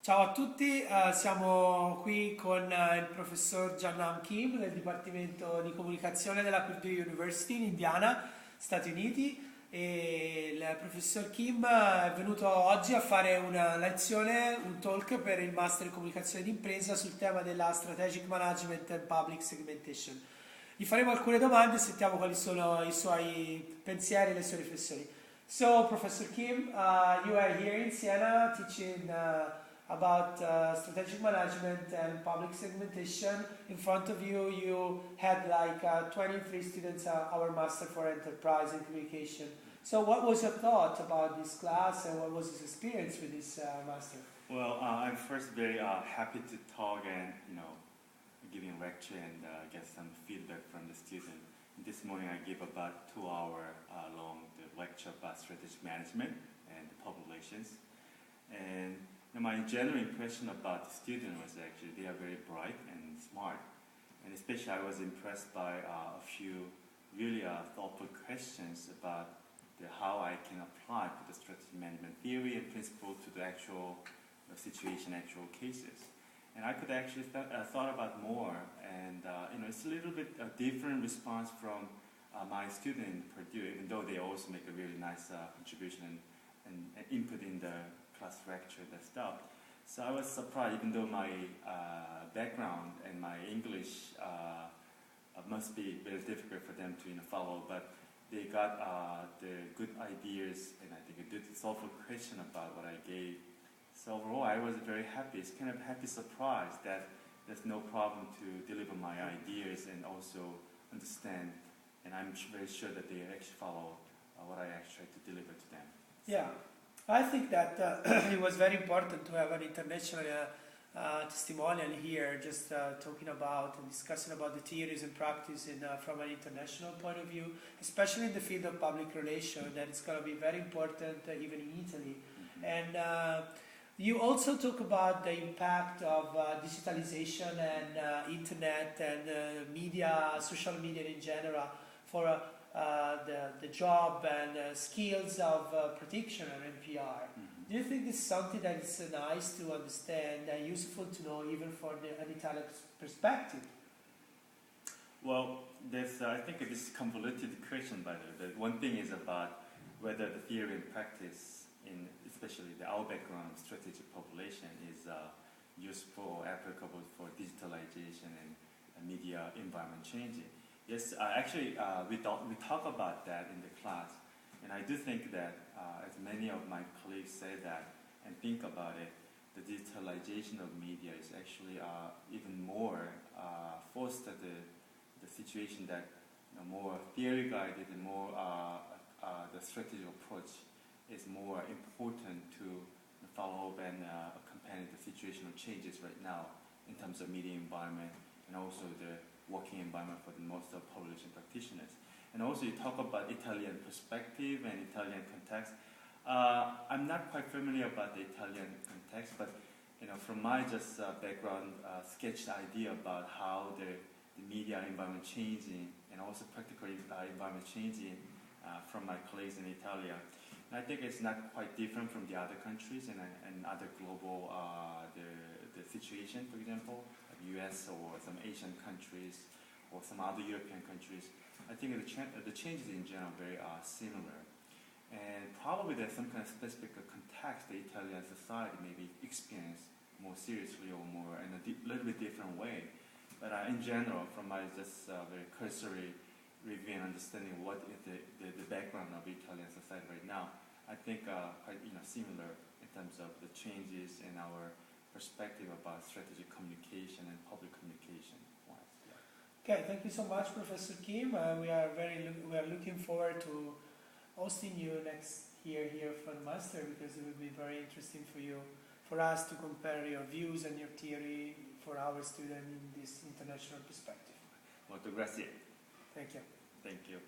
Ciao a tutti, siamo qui con il professor Jeong-Nam Kim del Dipartimento di Comunicazione della Purdue University in Indiana, Stati Uniti, e il professor Kim è venuto oggi a fare una lezione, un talk per il Master in Comunicazione d'impresa sul tema della Strategic Management and Public Segmentation. Gli faremo alcune domande e sentiamo quali sono i suoi pensieri e le sue riflessioni. So, Professor Kim, you are here in Siena teaching about strategic management and public segmentation. In front of you, you had like 23 students, our Master for Enterprise and Communication. So what was your thought about this class and what was his experience with this Master? Well, I'm first very happy to talk and, giving a lecture and get some feedback from the student. This morning I gave about 2 hour long lecture about strategic management and public relations. And my general impression about the student was actually they are very bright and smart. And especially I was impressed by a few really thoughtful questions about how I can apply to the strategic management theory and principle to the actual situation, actual cases. And I could actually thought about more, and it's a little bit a different response from my student in Purdue, even though they also make a really nice contribution and input in the class lecture and stuff. So I was surprised, even though my background and my English must be very difficult for them to follow, but they got the good ideas and I think a good thoughtful question about what I gave. So overall, I was very happy. It's kind of happy surprise that there's no problem to deliver my ideas and also understand. And I'm very sure that they actually follow what I actually try to deliver to them. Yeah, I think that it was very important to have an international testimonial here, just talking about and discussing about the theories and practice from an international point of view, especially in the field of public relations, that it's going to be very important even in Italy. Mm-hmm. And you also talk about the impact of digitalization and internet and media, social media in general, for the job and skills of prediction and NPR. Mm-hmm. Do you think this is something that is nice to understand and useful to know even for an Italian perspective? Well, I think this is a convoluted question, by the way. But one thing is about whether the theory and practice, especially our background of strategic population, is useful or applicable for digitalization and media environment changing. Yes, actually, we talk about that in the class, and I do think that, as many of my colleagues say that and think about it, the digitalization of media is actually even more foster the situation that more theory guided and more the strategic approach is more important to follow up and accompany the situational changes right now in terms of media environment and also the working environment for the most of population practitioners. And also you talk about Italian perspective and Italian context. I'm not quite familiar about the Italian context, but from my just background, sketched idea about how the media environment changing and also practical environment changing from my colleagues in Italy. And I think it's not quite different from the other countries and other global the situation, for example, US or some Asian countries or some other European countries. I think the changes in general are very similar. And probably there's some kind of specific context the Italian society maybe experience more seriously or more in a little bit different way. But in general, from my just very cursory review and understanding what is the background of Italian society right now, I think quite similar in terms of the changes in our perspective about strategic communication and public communication. Yeah. Okay, thank you so much, Professor Kim. We are looking forward to hosting you next year here for the master, because it will be very interesting for us to compare your views and your theory for our student in this international perspective. Molto grazie. Thank you. Thank you.